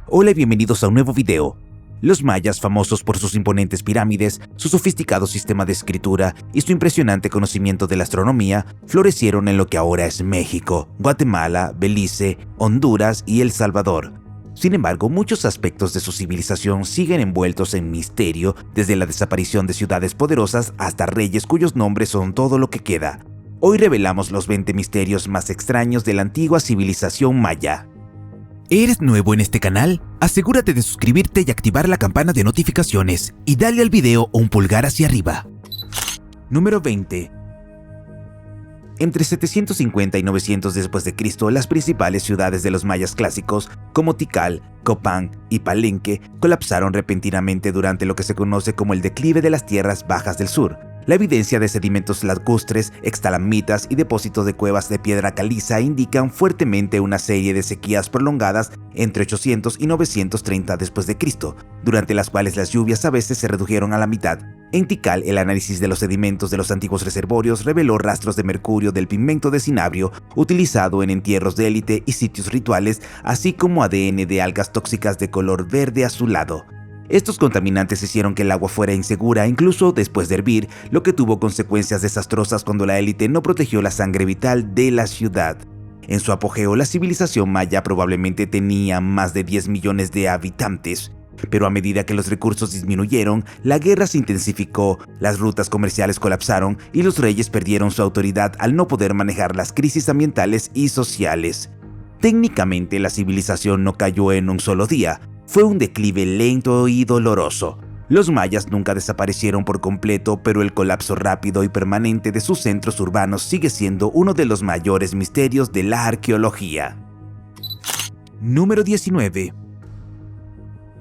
Hola y bienvenidos a un nuevo video. Los mayas, famosos por sus imponentes pirámides, su sofisticado sistema de escritura y su impresionante conocimiento de la astronomía, florecieron en lo que ahora es México, Guatemala, Belice, Honduras y El Salvador. Sin embargo, muchos aspectos de su civilización siguen envueltos en misterio, desde la desaparición de ciudades poderosas hasta reyes cuyos nombres son todo lo que queda. Hoy revelamos los 20 misterios más extraños de la antigua civilización maya. ¿Eres nuevo en este canal? Asegúrate de suscribirte y activar la campana de notificaciones y dale al video un pulgar hacia arriba. Número 20. Entre 750 y 900 después de Cristo, las principales ciudades de los mayas clásicos, como Tikal, Copán y Palenque, colapsaron repentinamente durante lo que se conoce como el declive de las tierras bajas del sur. La evidencia de sedimentos lacustres, estalagmitas y depósitos de cuevas de piedra caliza indican fuertemente una serie de sequías prolongadas entre 800 y 930 después de Cristo, durante las cuales las lluvias a veces se redujeron a la mitad. En Tikal, el análisis de los sedimentos de los antiguos reservorios reveló rastros de mercurio del pigmento de cinabrio utilizado en entierros de élite y sitios rituales, así como ADN de algas tóxicas de color verde azulado. Estos contaminantes hicieron que el agua fuera insegura incluso después de hervir, lo que tuvo consecuencias desastrosas cuando la élite no protegió la sangre vital de la ciudad. En su apogeo, la civilización maya probablemente tenía más de 10 millones de habitantes, pero a medida que los recursos disminuyeron, la guerra se intensificó, las rutas comerciales colapsaron y los reyes perdieron su autoridad al no poder manejar las crisis ambientales y sociales. Técnicamente, la civilización no cayó en un solo día. Fue un declive lento y doloroso. Los mayas nunca desaparecieron por completo, pero el colapso rápido y permanente de sus centros urbanos sigue siendo uno de los mayores misterios de la arqueología. Número 19.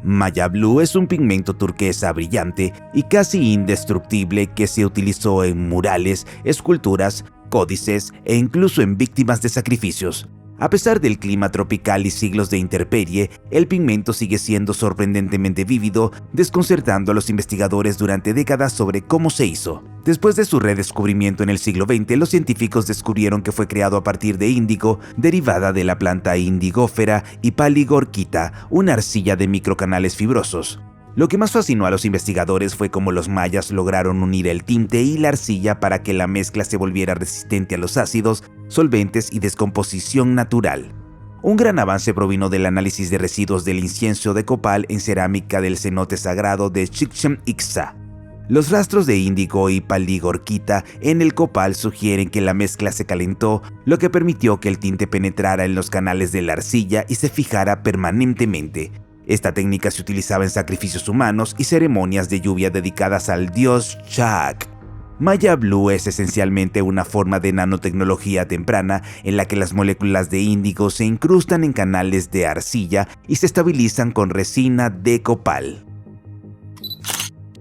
Maya Blue es un pigmento turquesa brillante y casi indestructible que se utilizó en murales, esculturas, códices e incluso en víctimas de sacrificios. A pesar del clima tropical y siglos de intemperie, el pigmento sigue siendo sorprendentemente vívido, desconcertando a los investigadores durante décadas sobre cómo se hizo. Después de su redescubrimiento en el siglo XX, los científicos descubrieron que fue creado a partir de índigo, derivada de la planta indigófera, y paligorquita, una arcilla de microcanales fibrosos. Lo que más fascinó a los investigadores fue cómo los mayas lograron unir el tinte y la arcilla para que la mezcla se volviera resistente a los ácidos, solventes y descomposición natural. Un gran avance provino del análisis de residuos del incienso de copal en cerámica del cenote sagrado de Chichén Itzá. Los rastros de índigo y paligorquita en el copal sugieren que la mezcla se calentó, lo que permitió que el tinte penetrara en los canales de la arcilla y se fijara permanentemente. Esta técnica se utilizaba en sacrificios humanos y ceremonias de lluvia dedicadas al dios Chak. Maya Blue es esencialmente una forma de nanotecnología temprana en la que las moléculas de índigo se incrustan en canales de arcilla y se estabilizan con resina de copal.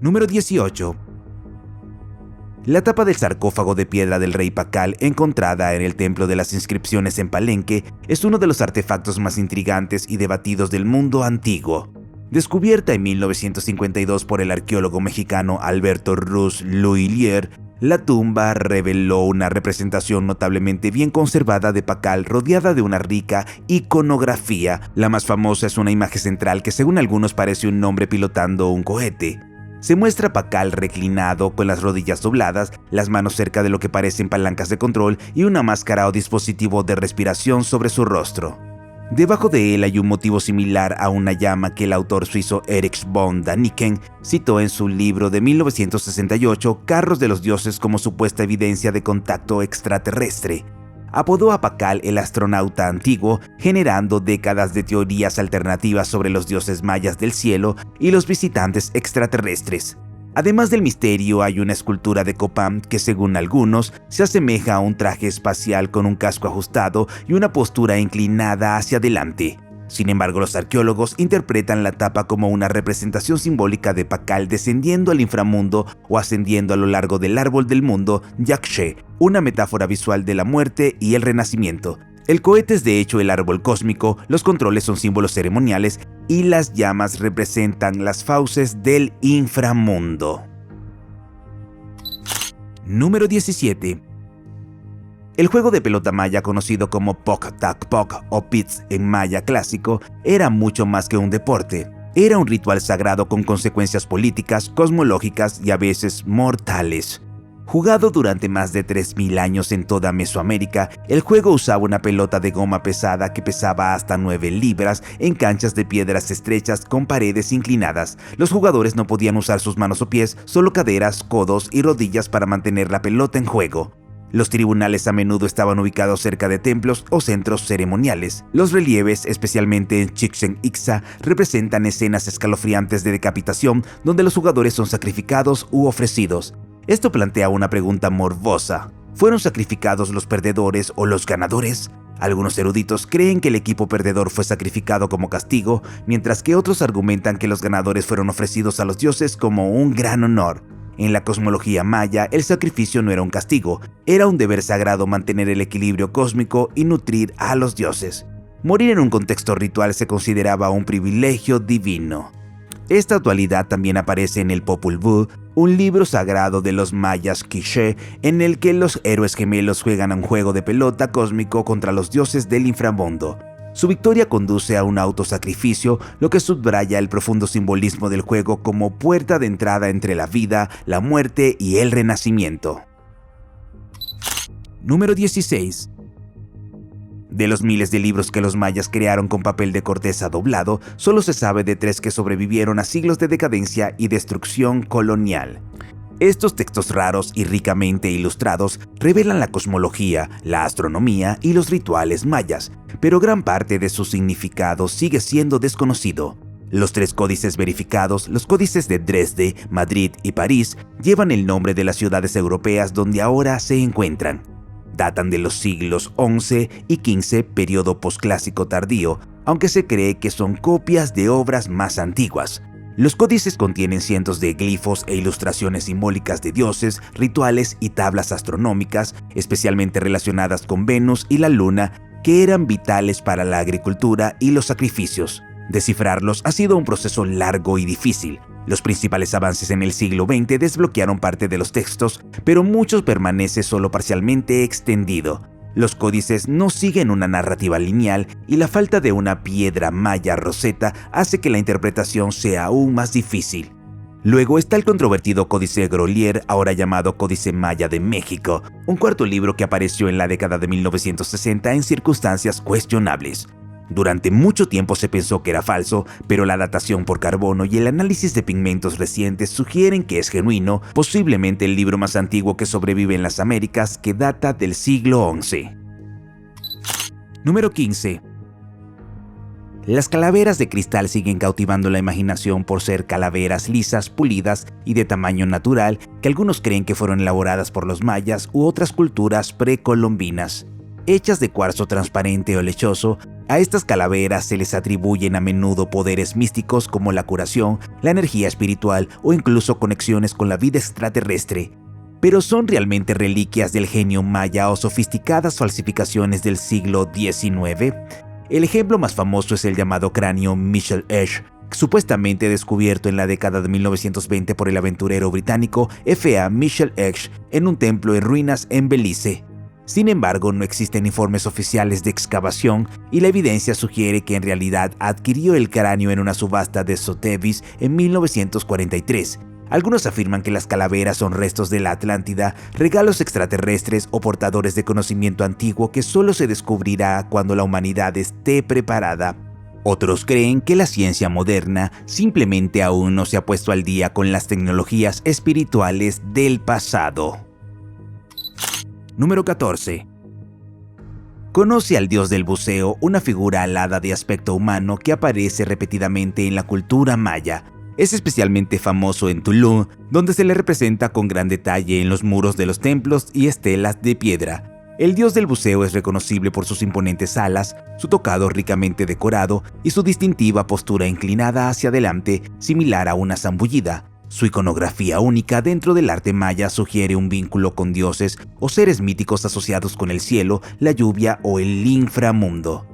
Número 18. La tapa del sarcófago de piedra del rey Pacal, encontrada en el Templo de las Inscripciones en Palenque, es uno de los artefactos más intrigantes y debatidos del mundo antiguo. Descubierta en 1952 por el arqueólogo mexicano Alberto Ruz L'Huillier, la tumba reveló una representación notablemente bien conservada de Pacal rodeada de una rica iconografía. La más famosa es una imagen central que según algunos parece un hombre pilotando un cohete. Se muestra a Pacal reclinado con las rodillas dobladas, las manos cerca de lo que parecen palancas de control y una máscara o dispositivo de respiración sobre su rostro. Debajo de él hay un motivo similar a una llama que el autor suizo Erich von Däniken citó en su libro de 1968, Carros de los Dioses, como supuesta evidencia de contacto extraterrestre. Apodó a Pacal el astronauta antiguo, generando décadas de teorías alternativas sobre los dioses mayas del cielo y los visitantes extraterrestres. Además del misterio, hay una escultura de Copán que, según algunos, se asemeja a un traje espacial con un casco ajustado y una postura inclinada hacia adelante. Sin embargo, los arqueólogos interpretan la tapa como una representación simbólica de Pacal descendiendo al inframundo o ascendiendo a lo largo del árbol del mundo, Yakshe, una metáfora visual de la muerte y el renacimiento. El cohete es de hecho el árbol cósmico, los controles son símbolos ceremoniales y las llamas representan las fauces del inframundo. Número 17. El juego de pelota maya conocido como Poc Tac Poc o Pits en maya clásico era mucho más que un deporte. Era un ritual sagrado con consecuencias políticas, cosmológicas y a veces mortales. Jugado durante más de 3000 años en toda Mesoamérica, el juego usaba una pelota de goma pesada que pesaba hasta 9 libras en canchas de piedras estrechas con paredes inclinadas. Los jugadores no podían usar sus manos o pies, solo caderas, codos y rodillas para mantener la pelota en juego. Los tribunales a menudo estaban ubicados cerca de templos o centros ceremoniales. Los relieves, especialmente en Chichén Itzá, representan escenas escalofriantes de decapitación donde los jugadores son sacrificados u ofrecidos. Esto plantea una pregunta morbosa. ¿Fueron sacrificados los perdedores o los ganadores? Algunos eruditos creen que el equipo perdedor fue sacrificado como castigo, mientras que otros argumentan que los ganadores fueron ofrecidos a los dioses como un gran honor. En la cosmología maya, el sacrificio no era un castigo, era un deber sagrado mantener el equilibrio cósmico y nutrir a los dioses. Morir en un contexto ritual se consideraba un privilegio divino. Esta dualidad también aparece en el Popol Vuh, un libro sagrado de los mayas quiché, en el que los héroes gemelos juegan a un juego de pelota cósmico contra los dioses del inframundo. Su victoria conduce a un autosacrificio, lo que subraya el profundo simbolismo del juego como puerta de entrada entre la vida, la muerte y el renacimiento. Número 16. De los miles de libros que los mayas crearon con papel de corteza doblado, solo se sabe de 3 que sobrevivieron a siglos de decadencia y destrucción colonial. Estos textos raros y ricamente ilustrados revelan la cosmología, la astronomía y los rituales mayas, pero gran parte de su significado sigue siendo desconocido. Los 3 códices verificados, los códices de Dresde, Madrid y París, llevan el nombre de las ciudades europeas donde ahora se encuentran. Datan de los siglos XI y XV, periodo posclásico tardío, aunque se cree que son copias de obras más antiguas. Los códices contienen cientos de glifos e ilustraciones simbólicas de dioses, rituales y tablas astronómicas, especialmente relacionadas con Venus y la Luna, que eran vitales para la agricultura y los sacrificios. Descifrarlos ha sido un proceso largo y difícil. Los principales avances en el siglo XX desbloquearon parte de los textos, pero muchos permanece solo parcialmente extendido. Los códices no siguen una narrativa lineal y la falta de una piedra maya roseta hace que la interpretación sea aún más difícil. Luego está el controvertido Códice Grolier, ahora llamado Códice Maya de México, un cuarto libro que apareció en la década de 1960 en circunstancias cuestionables. Durante mucho tiempo se pensó que era falso, pero la datación por carbono y el análisis de pigmentos recientes sugieren que es genuino, posiblemente el libro más antiguo que sobrevive en las Américas, que data del siglo XI. Número 15. Las calaveras de cristal siguen cautivando la imaginación por ser calaveras lisas, pulidas y de tamaño natural que algunos creen que fueron elaboradas por los mayas u otras culturas precolombinas. Hechas de cuarzo transparente o lechoso, a estas calaveras se les atribuyen a menudo poderes místicos como la curación, la energía espiritual o incluso conexiones con la vida extraterrestre. ¿Pero son realmente reliquias del genio maya o sofisticadas falsificaciones del siglo XIX? El ejemplo más famoso es el llamado cráneo Michel Edge, supuestamente descubierto en la década de 1920 por el aventurero británico F.A. Michel Edge en un templo en ruinas en Belice. Sin embargo, no existen informes oficiales de excavación y la evidencia sugiere que en realidad adquirió el cráneo en una subasta de Sotheby's en 1943. Algunos afirman que las calaveras son restos de la Atlántida, regalos extraterrestres o portadores de conocimiento antiguo que solo se descubrirá cuando la humanidad esté preparada. Otros creen que la ciencia moderna simplemente aún no se ha puesto al día con las tecnologías espirituales del pasado. Número 14. Conoce al dios del buceo, una figura alada de aspecto humano que aparece repetidamente en la cultura maya. Es especialmente famoso en Tulum, donde se le representa con gran detalle en los muros de los templos y estelas de piedra. El dios del buceo es reconocible por sus imponentes alas, su tocado ricamente decorado y su distintiva postura inclinada hacia adelante, similar a una zambullida. Su iconografía única dentro del arte maya sugiere un vínculo con dioses o seres míticos asociados con el cielo, la lluvia o el inframundo.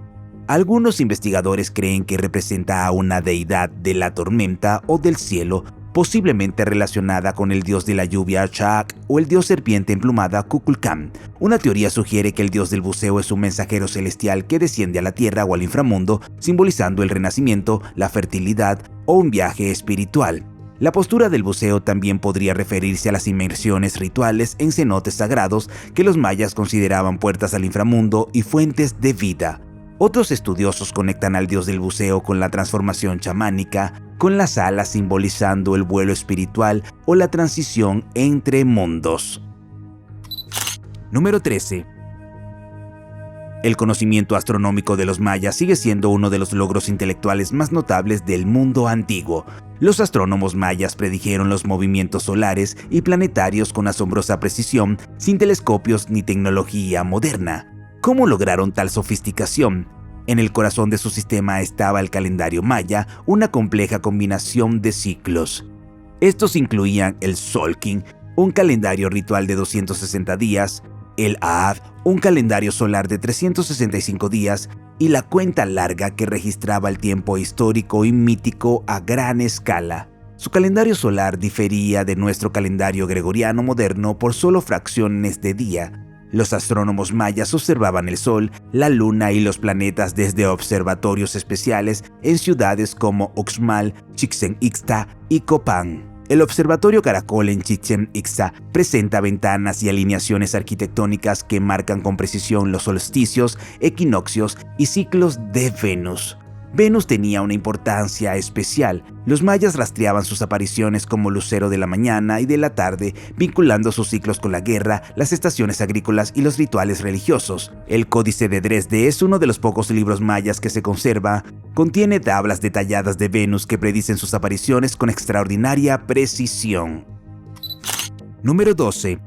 Algunos investigadores creen que representa a una deidad de la tormenta o del cielo, posiblemente relacionada con el dios de la lluvia Chaac o el dios serpiente emplumada Kukulcán. Una teoría sugiere que el dios del buceo es un mensajero celestial que desciende a la tierra o al inframundo, simbolizando el renacimiento, la fertilidad o un viaje espiritual. La postura del buceo también podría referirse a las inmersiones rituales en cenotes sagrados que los mayas consideraban puertas al inframundo y fuentes de vida. Otros estudiosos conectan al dios del buceo con la transformación chamánica, con las alas simbolizando el vuelo espiritual o la transición entre mundos. Número 13. El conocimiento astronómico de los mayas sigue siendo uno de los logros intelectuales más notables del mundo antiguo. Los astrónomos mayas predijeron los movimientos solares y planetarios con asombrosa precisión, sin telescopios ni tecnología moderna. ¿Cómo lograron tal sofisticación? En el corazón de su sistema estaba el calendario maya, una compleja combinación de ciclos. Estos incluían el Solkin, un calendario ritual de 260 días, el Aad, un calendario solar de 365 días, y la cuenta larga que registraba el tiempo histórico y mítico a gran escala. Su calendario solar difería de nuestro calendario gregoriano moderno por solo fracciones de día. Los astrónomos mayas observaban el Sol, la Luna y los planetas desde observatorios especiales en ciudades como Uxmal, Chichén Itzá y Copán. El Observatorio Caracol en Chichén Itzá presenta ventanas y alineaciones arquitectónicas que marcan con precisión los solsticios, equinoccios y ciclos de Venus. Venus tenía una importancia especial. Los mayas rastreaban sus apariciones como lucero de la mañana y de la tarde, vinculando sus ciclos con la guerra, las estaciones agrícolas y los rituales religiosos. El Códice de Dresde es uno de los pocos libros mayas que se conserva. Contiene tablas detalladas de Venus que predicen sus apariciones con extraordinaria precisión. Número 12.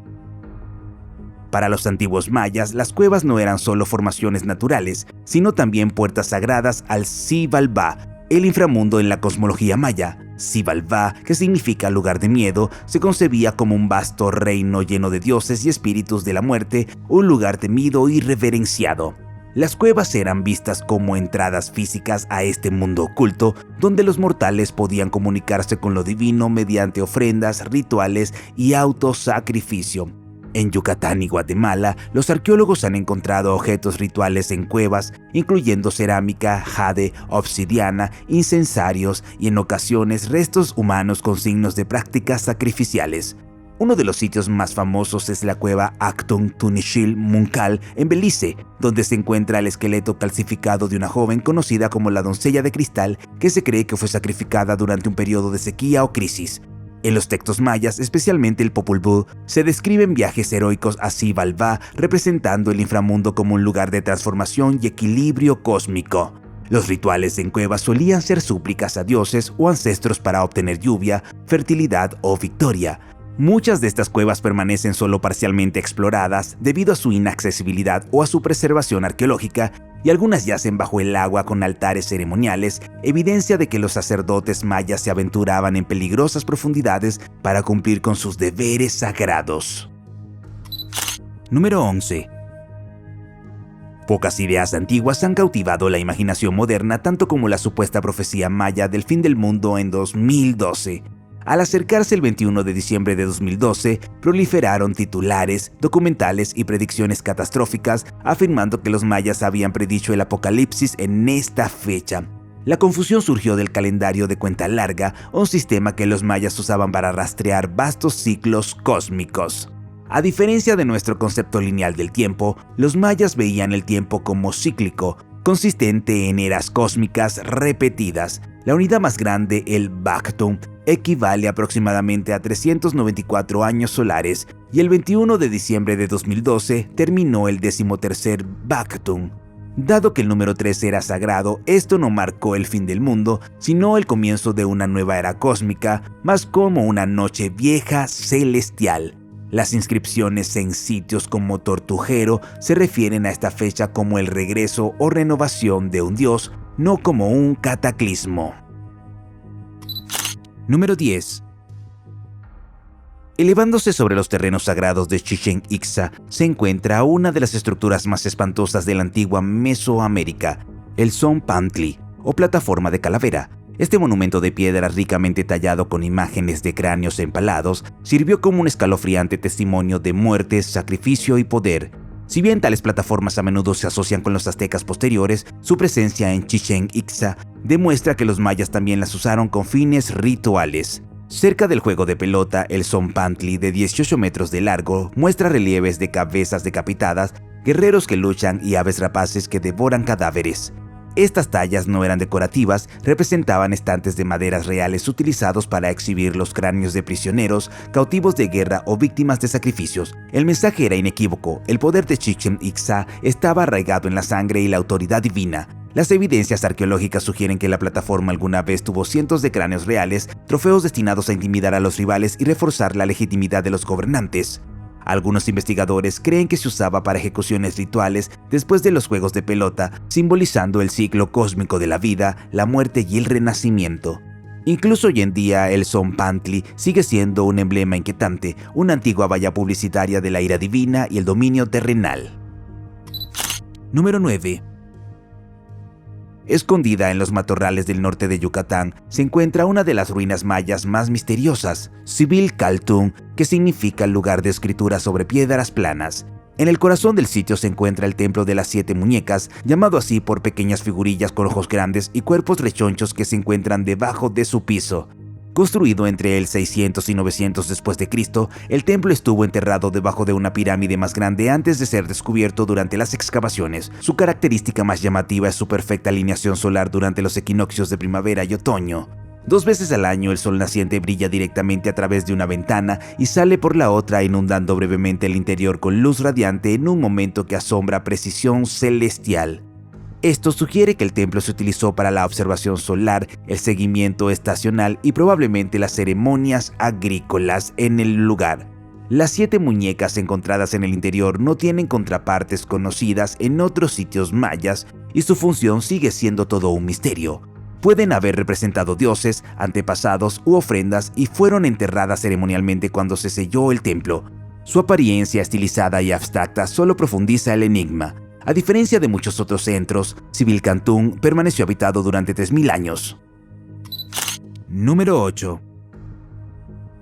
Para los antiguos mayas, las cuevas no eran solo formaciones naturales, sino también puertas sagradas al Xibalbá, el inframundo en la cosmología maya. Xibalbá, que significa lugar de miedo, se concebía como un vasto reino lleno de dioses y espíritus de la muerte, un lugar temido y reverenciado. Las cuevas eran vistas como entradas físicas a este mundo oculto, donde los mortales podían comunicarse con lo divino mediante ofrendas, rituales y autosacrificio. En Yucatán y Guatemala, los arqueólogos han encontrado objetos rituales en cuevas, incluyendo cerámica, jade, obsidiana, incensarios y en ocasiones restos humanos con signos de prácticas sacrificiales. Uno de los sitios más famosos es la cueva Acton Tunishil Munkal en Belice, donde se encuentra el esqueleto calcificado de una joven conocida como la doncella de cristal, que se cree que fue sacrificada durante un periodo de sequía o crisis. En los textos mayas, especialmente el Popol Vuh, se describen viajes heroicos a Xibalbá, representando el inframundo como un lugar de transformación y equilibrio cósmico. Los rituales en cuevas solían ser súplicas a dioses o ancestros para obtener lluvia, fertilidad o victoria. Muchas de estas cuevas permanecen solo parcialmente exploradas debido a su inaccesibilidad o a su preservación arqueológica, y algunas yacen bajo el agua con altares ceremoniales, evidencia de que los sacerdotes mayas se aventuraban en peligrosas profundidades para cumplir con sus deberes sagrados. Número 11. Pocas ideas antiguas han cautivado la imaginación moderna tanto como la supuesta profecía maya del fin del mundo en 2012. Al acercarse el 21 de diciembre de 2012, proliferaron titulares, documentales y predicciones catastróficas afirmando que los mayas habían predicho el apocalipsis en esta fecha. La confusión surgió del calendario de cuenta larga, un sistema que los mayas usaban para rastrear vastos ciclos cósmicos. A diferencia de nuestro concepto lineal del tiempo, los mayas veían el tiempo como cíclico, consistente en eras cósmicas repetidas. La unidad más grande, el Bactum, equivale aproximadamente a 394 años solares, y el 21 de diciembre de 2012 terminó el 13º Bactum. Dado que el número 3 era sagrado, esto no marcó el fin del mundo, sino el comienzo de una nueva era cósmica, más como una noche vieja celestial. Las inscripciones en sitios como Tortujero se refieren a esta fecha como el regreso o renovación de un dios, no como un cataclismo. Número 10. Elevándose sobre los terrenos sagrados de Chichén Itzá se encuentra una de las estructuras más espantosas de la antigua Mesoamérica, el Zompantli, o plataforma de calavera. Este monumento de piedra ricamente tallado con imágenes de cráneos empalados sirvió como un escalofriante testimonio de muerte, sacrificio y poder. Si bien tales plataformas a menudo se asocian con los aztecas posteriores, su presencia en Chichén Itzá demuestra que los mayas también las usaron con fines rituales. Cerca del juego de pelota, el Zompantli, de 18 metros de largo, muestra relieves de cabezas decapitadas, guerreros que luchan y aves rapaces que devoran cadáveres. Estas tallas no eran decorativas, representaban estantes de maderas reales utilizados para exhibir los cráneos de prisioneros, cautivos de guerra o víctimas de sacrificios. El mensaje era inequívoco: el poder de Chichén Itzá estaba arraigado en la sangre y la autoridad divina. Las evidencias arqueológicas sugieren que la plataforma alguna vez tuvo cientos de cráneos reales, trofeos destinados a intimidar a los rivales y reforzar la legitimidad de los gobernantes. Algunos investigadores creen que se usaba para ejecuciones rituales después de los juegos de pelota, simbolizando el ciclo cósmico de la vida, la muerte y el renacimiento. Incluso hoy en día, el Zompantli sigue siendo un emblema inquietante, una antigua valla publicitaria de la ira divina y el dominio terrenal. Número 9. Escondida en los matorrales del norte de Yucatán, se encuentra una de las ruinas mayas más misteriosas, Xivilcaltún, que significa lugar de escritura sobre piedras planas. En el corazón del sitio se encuentra el templo de las 7 muñecas, llamado así por pequeñas figurillas con ojos grandes y cuerpos rechonchos que se encuentran debajo de su piso. Construido entre el 600 y 900 después de Cristo, el templo estuvo enterrado debajo de una pirámide más grande antes de ser descubierto durante las excavaciones. Su característica más llamativa es su perfecta alineación solar durante los equinoccios de primavera y otoño. 2 veces al año el sol naciente brilla directamente a través de una ventana y sale por la otra, inundando brevemente el interior con luz radiante en un momento que asombra precisión celestial. Esto sugiere que el templo se utilizó para la observación solar, el seguimiento estacional y probablemente las ceremonias agrícolas en el lugar. Las 7 muñecas encontradas en el interior no tienen contrapartes conocidas en otros sitios mayas y su función sigue siendo todo un misterio. Pueden haber representado dioses, antepasados u ofrendas y fueron enterradas ceremonialmente cuando se selló el templo. Su apariencia estilizada y abstracta solo profundiza el enigma. A diferencia de muchos otros centros, Xivilcaltún permaneció habitado durante 3000 años. Número 8.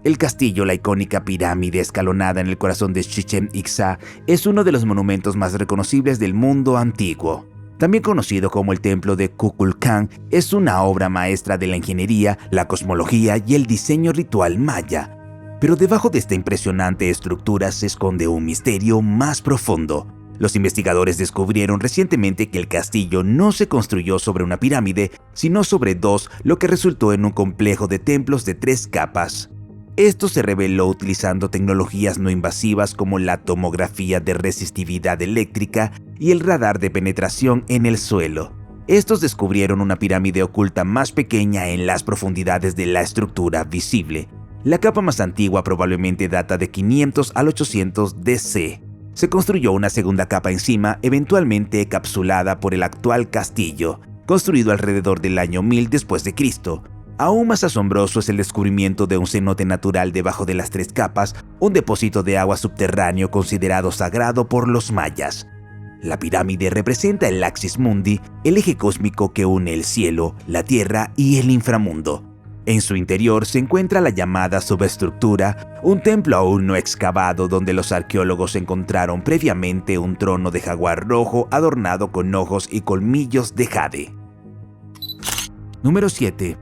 El castillo, la icónica pirámide escalonada en el corazón de Chichén Itzá, es uno de los monumentos más reconocibles del mundo antiguo. También conocido como el Templo de Kukulcán, es una obra maestra de la ingeniería, la cosmología y el diseño ritual maya. Pero debajo de esta impresionante estructura se esconde un misterio más profundo. Los investigadores descubrieron recientemente que el castillo no se construyó sobre una pirámide, sino sobre 2, lo que resultó en un complejo de templos de 3 capas. Esto se reveló utilizando tecnologías no invasivas como la tomografía de resistividad eléctrica y el radar de penetración en el suelo. Estos descubrieron una pirámide oculta más pequeña en las profundidades de la estructura visible. La capa más antigua probablemente data de 500 al 800 DC. Se construyó una segunda capa encima, eventualmente encapsulada por el actual castillo, construido alrededor del año 1000 después de Cristo. Aún más asombroso es el descubrimiento de un cenote natural debajo de las 3 capas, un depósito de agua subterráneo considerado sagrado por los mayas. La pirámide representa el Axis Mundi, el eje cósmico que une el cielo, la tierra y el inframundo. En su interior se encuentra la llamada subestructura, un templo aún no excavado donde los arqueólogos encontraron previamente un trono de jaguar rojo adornado con ojos y colmillos de jade. Número 7.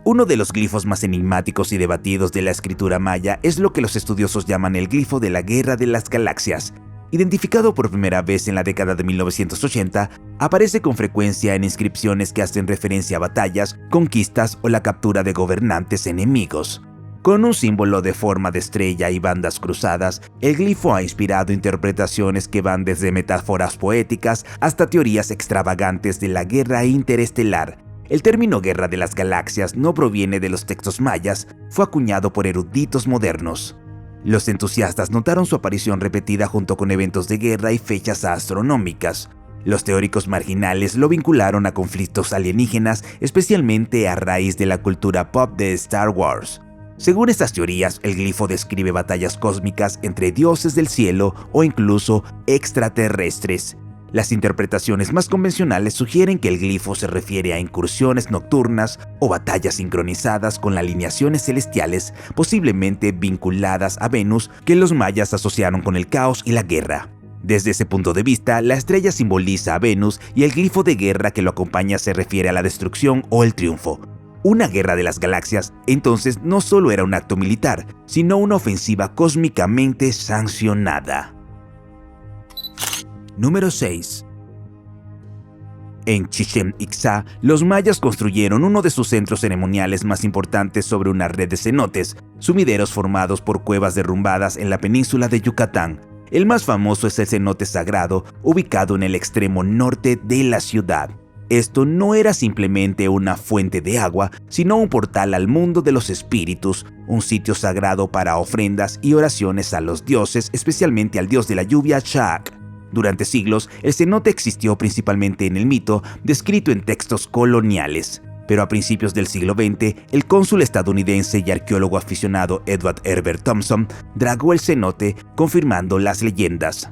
Uno de los glifos más enigmáticos y debatidos de la escritura maya es lo que los estudiosos llaman el glifo de la Guerra de las Galaxias. Identificado por primera vez en la década de 1980, aparece con frecuencia en inscripciones que hacen referencia a batallas, conquistas o la captura de gobernantes enemigos. Con un símbolo de forma de estrella y bandas cruzadas, el glifo ha inspirado interpretaciones que van desde metáforas poéticas hasta teorías extravagantes de la guerra interestelar. El término Guerra de las Galaxias no proviene de los textos mayas, fue acuñado por eruditos modernos. Los entusiastas notaron su aparición repetida junto con eventos de guerra y fechas astronómicas. Los teóricos marginales lo vincularon a conflictos alienígenas, especialmente a raíz de la cultura pop de Star Wars. Según estas teorías, el glifo describe batallas cósmicas entre dioses del cielo o incluso extraterrestres. Las interpretaciones más convencionales sugieren que el glifo se refiere a incursiones nocturnas o batallas sincronizadas con alineaciones celestiales, posiblemente vinculadas a Venus, que los mayas asociaron con el caos y la guerra. Desde ese punto de vista, la estrella simboliza a Venus y el glifo de guerra que lo acompaña se refiere a la destrucción o el triunfo. Una guerra de las galaxias, entonces, no solo era un acto militar, sino una ofensiva cósmicamente sancionada. Número 6. En Chichén Itzá, los mayas construyeron uno de sus centros ceremoniales más importantes sobre una red de cenotes, sumideros formados por cuevas derrumbadas en la península de Yucatán. El más famoso es el cenote sagrado, ubicado en el extremo norte de la ciudad. Esto no era simplemente una fuente de agua, sino un portal al mundo de los espíritus, un sitio sagrado para ofrendas y oraciones a los dioses, especialmente al dios de la lluvia, Shak. Durante siglos, el cenote existió principalmente en el mito, descrito en textos coloniales. Pero a principios del siglo XX, el cónsul estadounidense y arqueólogo aficionado Edward Herbert Thompson dragó el cenote, confirmando las leyendas.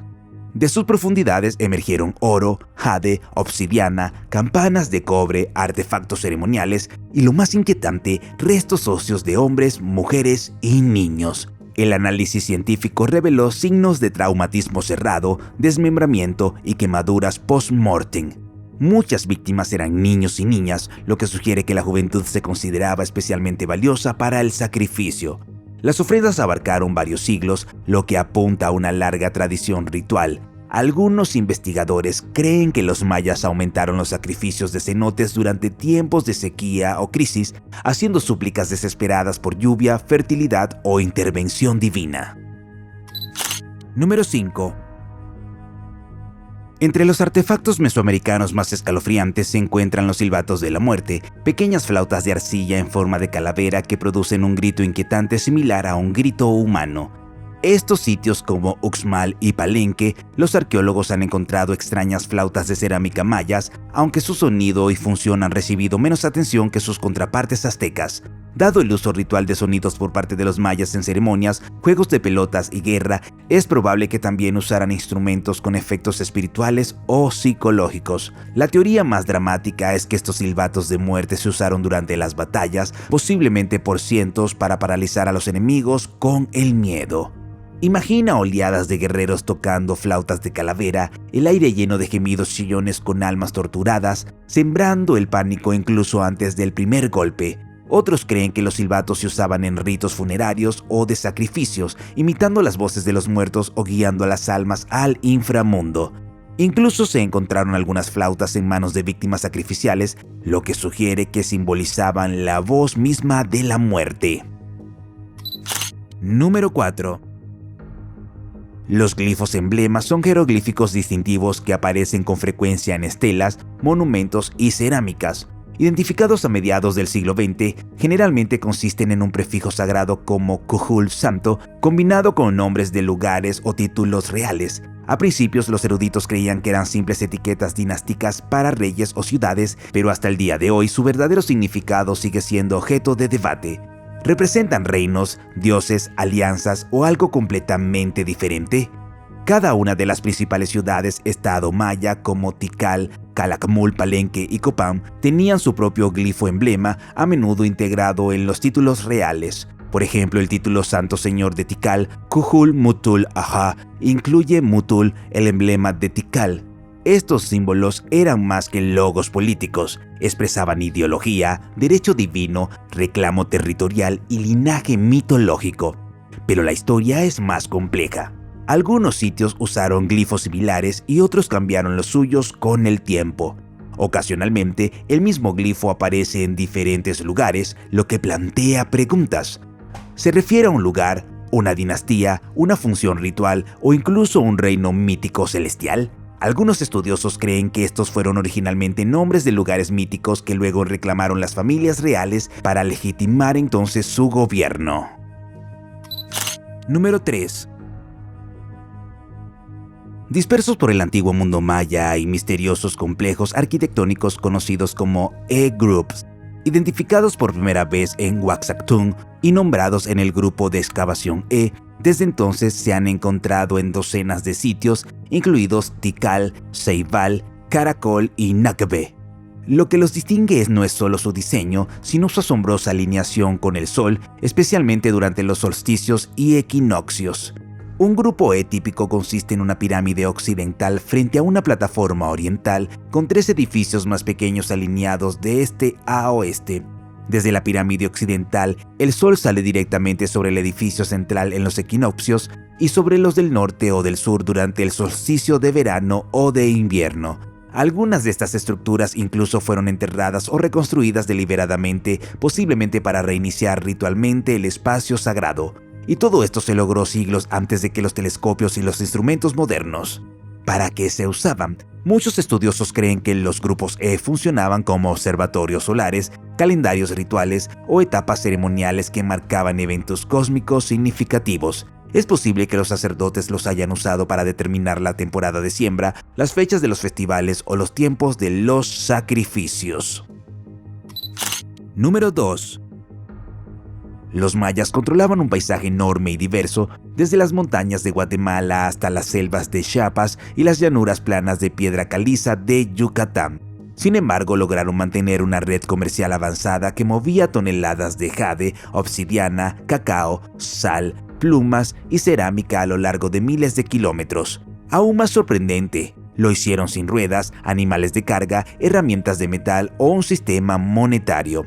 De sus profundidades emergieron oro, jade, obsidiana, campanas de cobre, artefactos ceremoniales y, lo más inquietante, restos óseos de hombres, mujeres y niños. El análisis científico reveló signos de traumatismo cerrado, desmembramiento y quemaduras post-mortem. Muchas víctimas eran niños y niñas, lo que sugiere que la juventud se consideraba especialmente valiosa para el sacrificio. Las ofrendas abarcaron varios siglos, lo que apunta a una larga tradición ritual. Algunos investigadores creen que los mayas aumentaron los sacrificios de cenotes durante tiempos de sequía o crisis, haciendo súplicas desesperadas por lluvia, fertilidad o intervención divina. Número 5. Entre los artefactos mesoamericanos más escalofriantes se encuentran los silbatos de la muerte, pequeñas flautas de arcilla en forma de calavera que producen un grito inquietante similar a un grito humano. Estos sitios como Uxmal y Palenque, los arqueólogos han encontrado extrañas flautas de cerámica mayas, aunque su sonido y función han recibido menos atención que sus contrapartes aztecas. Dado el uso ritual de sonidos por parte de los mayas en ceremonias, juegos de pelotas y guerra, es probable que también usaran instrumentos con efectos espirituales o psicológicos. La teoría más dramática es que estos silbatos de muerte se usaron durante las batallas, posiblemente por cientos, para paralizar a los enemigos con el miedo. Imagina oleadas de guerreros tocando flautas de calavera, el aire lleno de gemidos chillones con almas torturadas, sembrando el pánico incluso antes del primer golpe. Otros creen que los silbatos se usaban en ritos funerarios o de sacrificios, imitando las voces de los muertos o guiando a las almas al inframundo. Incluso se encontraron algunas flautas en manos de víctimas sacrificiales, lo que sugiere que simbolizaban la voz misma de la muerte. Número 4. Los glifos emblemas son jeroglíficos distintivos que aparecen con frecuencia en estelas, monumentos y cerámicas. Identificados a mediados del siglo XX, generalmente consisten en un prefijo sagrado como Cujul Santo, combinado con nombres de lugares o títulos reales. A principios, los eruditos creían que eran simples etiquetas dinásticas para reyes o ciudades, pero hasta el día de hoy su verdadero significado sigue siendo objeto de debate. ¿Representan reinos, dioses, alianzas o algo completamente diferente? Cada una de las principales ciudades-estado maya como Tikal, Calakmul, Palenque y Copán tenían su propio glifo emblema, a menudo integrado en los títulos reales. Por ejemplo, el título Santo Señor de Tikal, Cujul Mutul Ajá, incluye Mutul, el emblema de Tikal. Estos símbolos eran más que logos políticos, expresaban ideología, derecho divino, reclamo territorial y linaje mitológico. Pero la historia es más compleja. Algunos sitios usaron glifos similares y otros cambiaron los suyos con el tiempo. Ocasionalmente, el mismo glifo aparece en diferentes lugares, lo que plantea preguntas. ¿Se refiere a un lugar, una dinastía, una función ritual o incluso un reino mítico celestial? Algunos estudiosos creen que estos fueron originalmente nombres de lugares míticos que luego reclamaron las familias reales para legitimar entonces su gobierno. Número 3. Dispersos por el antiguo mundo maya hay misteriosos complejos arquitectónicos conocidos como E-Groups, identificados por primera vez en Waxactún y nombrados en el grupo de excavación E, Desde entonces se han encontrado en docenas de sitios, incluidos Tikal, Ceibal, Caracol y Nakbe. Lo que los distingue no es solo su diseño, sino su asombrosa alineación con el Sol, especialmente durante los solsticios y equinoccios. Un grupo E típico consiste en una pirámide occidental frente a una plataforma oriental con 3 edificios más pequeños alineados de este a oeste. Desde la pirámide occidental, el Sol sale directamente sobre el edificio central en los equinoccios y sobre los del norte o del sur durante el solsticio de verano o de invierno. Algunas de estas estructuras incluso fueron enterradas o reconstruidas deliberadamente, posiblemente para reiniciar ritualmente el espacio sagrado. Y todo esto se logró siglos antes de que los telescopios y los instrumentos modernos. ¿Para qué se usaban? Muchos estudiosos creen que los grupos E funcionaban como observatorios solares, calendarios rituales o etapas ceremoniales que marcaban eventos cósmicos significativos. Es posible que los sacerdotes los hayan usado para determinar la temporada de siembra, las fechas de los festivales o los tiempos de los sacrificios. Número 2. Los mayas controlaban un paisaje enorme y diverso, desde las montañas de Guatemala hasta las selvas de Chiapas y las llanuras planas de piedra caliza de Yucatán. Sin embargo, lograron mantener una red comercial avanzada que movía toneladas de jade, obsidiana, cacao, sal, plumas y cerámica a lo largo de miles de kilómetros. Aún más sorprendente, lo hicieron sin ruedas, animales de carga, herramientas de metal o un sistema monetario.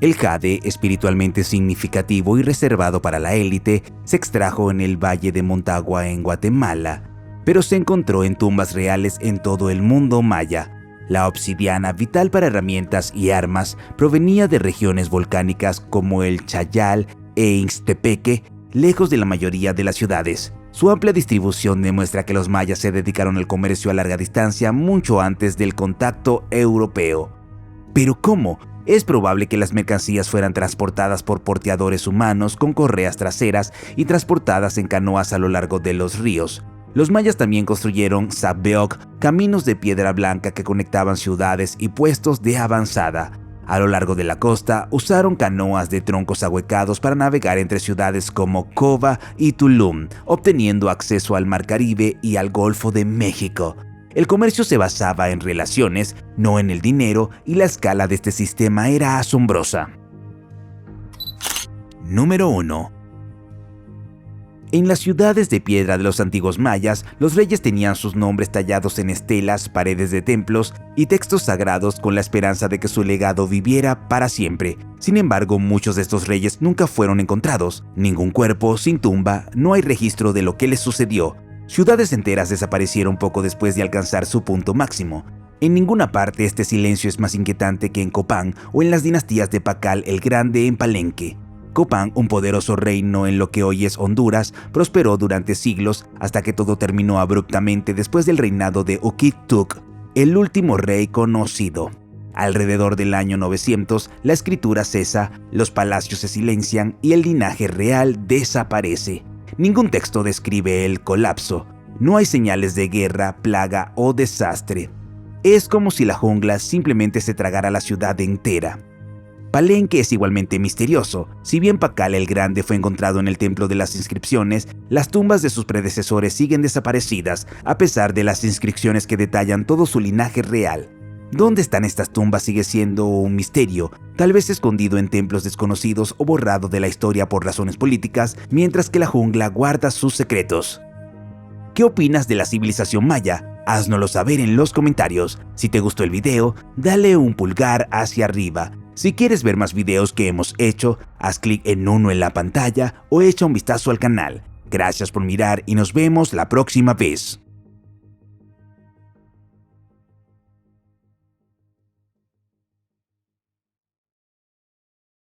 El jade, espiritualmente significativo y reservado para la élite, se extrajo en el Valle de Montagua en Guatemala, pero se encontró en tumbas reales en todo el mundo maya. La obsidiana, vital para herramientas y armas, provenía de regiones volcánicas como el Chayal e Ixtepeque, lejos de la mayoría de las ciudades. Su amplia distribución demuestra que los mayas se dedicaron al comercio a larga distancia mucho antes del contacto europeo. ¿Pero cómo? Es probable que las mercancías fueran transportadas por porteadores humanos con correas traseras y transportadas en canoas a lo largo de los ríos. Los mayas también construyeron sabbeok, caminos de piedra blanca que conectaban ciudades y puestos de avanzada. A lo largo de la costa, usaron canoas de troncos ahuecados para navegar entre ciudades como Coba y Tulum, obteniendo acceso al Mar Caribe y al Golfo de México. El comercio se basaba en relaciones, no en el dinero, y la escala de este sistema era asombrosa. Número 1. En las ciudades de piedra de los antiguos mayas, los reyes tenían sus nombres tallados en estelas, paredes de templos y textos sagrados con la esperanza de que su legado viviera para siempre. Sin embargo, muchos de estos reyes nunca fueron encontrados. Ningún cuerpo, sin tumba, no hay registro de lo que les sucedió. Ciudades enteras desaparecieron poco después de alcanzar su punto máximo. En ninguna parte este silencio es más inquietante que en Copán o en las dinastías de Pacal el Grande en Palenque. Copán, un poderoso reino en lo que hoy es Honduras, prosperó durante siglos hasta que todo terminó abruptamente después del reinado de Uquítuc, el último rey conocido. Alrededor del año 900, la escritura cesa, los palacios se silencian y el linaje real desaparece. Ningún texto describe el colapso. No hay señales de guerra, plaga o desastre. Es como si la jungla simplemente se tragara la ciudad entera. Palenque es igualmente misterioso. Si bien Pacal el Grande fue encontrado en el Templo de las Inscripciones, las tumbas de sus predecesores siguen desaparecidas, a pesar de las inscripciones que detallan todo su linaje real. ¿Dónde están estas tumbas sigue siendo un misterio, tal vez escondido en templos desconocidos o borrado de la historia por razones políticas, mientras que la jungla guarda sus secretos. ¿Qué opinas de la civilización maya? Háznoslo saber en los comentarios. Si te gustó el video, dale un pulgar hacia arriba. Si quieres ver más videos que hemos hecho, haz clic en uno en la pantalla o echa un vistazo al canal. Gracias por mirar y nos vemos la próxima vez.